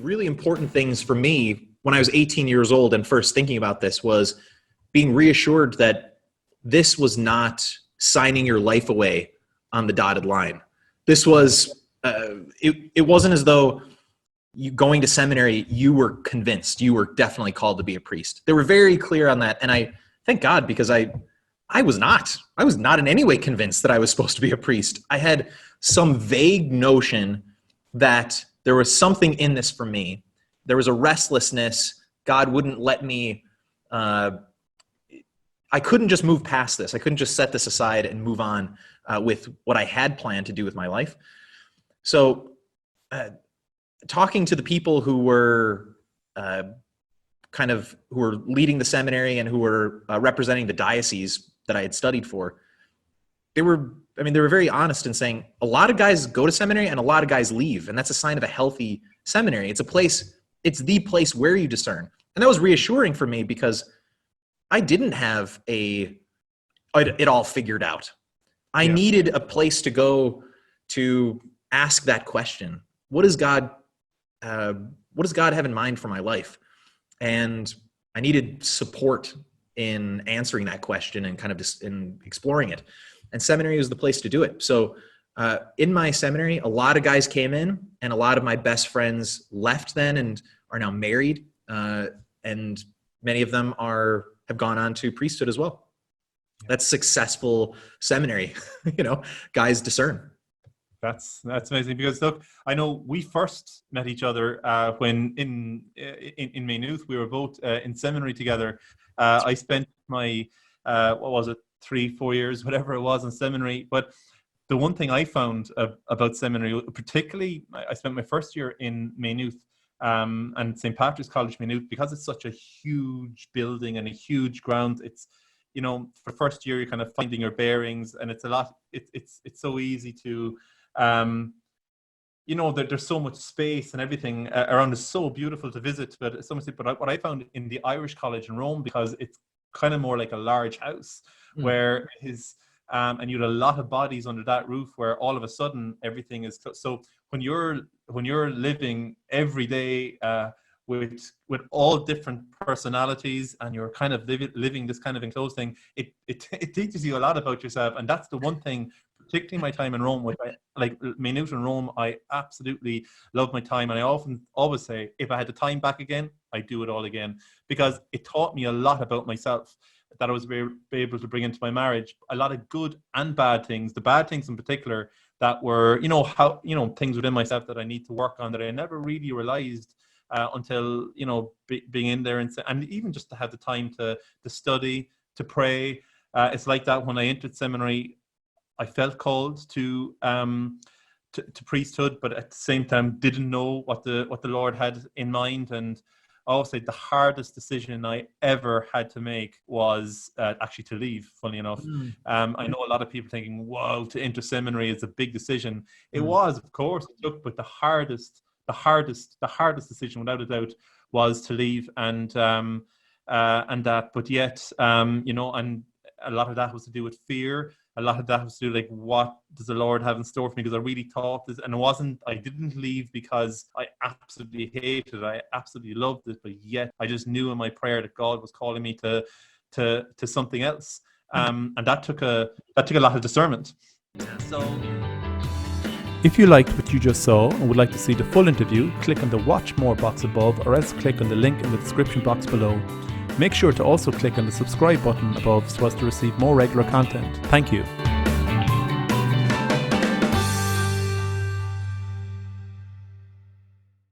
really important things for me when I was 18 years old and first thinking about this was being reassured that this was not signing your life away on the dotted line. This was, it wasn't as though you going to seminary, you were convinced you were definitely called to be a priest. They were very clear on that. And I thank God, because I was not in any way convinced that I was supposed to be a priest. I had some vague notion that there was something in this for me. There was a restlessness. God wouldn't let me, I couldn't just move past this. I couldn't just set this aside and move on with what I had planned to do with my life. So talking to the people who were who were leading the seminary and who were representing the diocese that I had studied for, they were very honest in saying a lot of guys go to seminary and a lot of guys leave. And that's a sign of a healthy seminary. It's the place where you discern. And that was reassuring for me because I didn't have it all figured out. I needed a place to go to ask that question. What does God have in mind for my life? And I needed support in answering that question and kind of just in exploring it. And seminary was the place to do it. So in my seminary, a lot of guys came in, and a lot of my best friends left then and are now married. And many of them have gone on to priesthood as well. That's successful seminary, guys discern. That's amazing, because look, I know we first met each other when in Maynooth. We were both in seminary together. I spent my 3-4 years, whatever it was, in seminary. But the one thing I found about seminary, particularly, I spent my first year in Maynooth and St. Patrick's College, Maynooth, because it's such a huge building and a huge ground. It's, for first year, you're kind of finding your bearings, and it's a lot. It's so easy to, there's so much space and everything around is so beautiful to visit. But what I found in the Irish College in Rome, because it's kind of more like a large house, where and you had a lot of bodies under that roof, where all of a sudden everything is so. When you're living every day with all different personalities, and you're kind of living this kind of enclosed thing, it teaches you a lot about yourself. And that's the one thing, particularly my time in Rome, like Maynooth and Rome, I absolutely love my time. And I always say, if I had the time back again, I'd do it all again, because it taught me a lot about myself that I was be able to bring into my marriage. A lot of good and bad things, the bad things in particular, that were, things within myself that I need to work on, that I never really realized until, being in there, and even just to have the time to study, to pray. It's like that when I entered seminary, I felt called to priesthood, but at the same time didn't know what the Lord had in mind. And I would say the hardest decision I ever had to make was actually to leave, funny enough. I know a lot of people thinking, wow, to enter seminary is a big decision. It was, of course, but the hardest decision, without a doubt, was to leave. And that, but yet, and a lot of that was to do with fear. A lot of that was to do, like, what does the Lord have in store for me? Because I really thought this, and I didn't leave because I absolutely hated it. I absolutely loved it, but yet I just knew in my prayer that God was calling me to something else. And that took a lot of discernment. So, if you liked what you just saw and would like to see the full interview, click on the Watch More box above, or else click on the link in the description box below. Make sure to also click on the subscribe button above so as to receive more regular content. Thank you.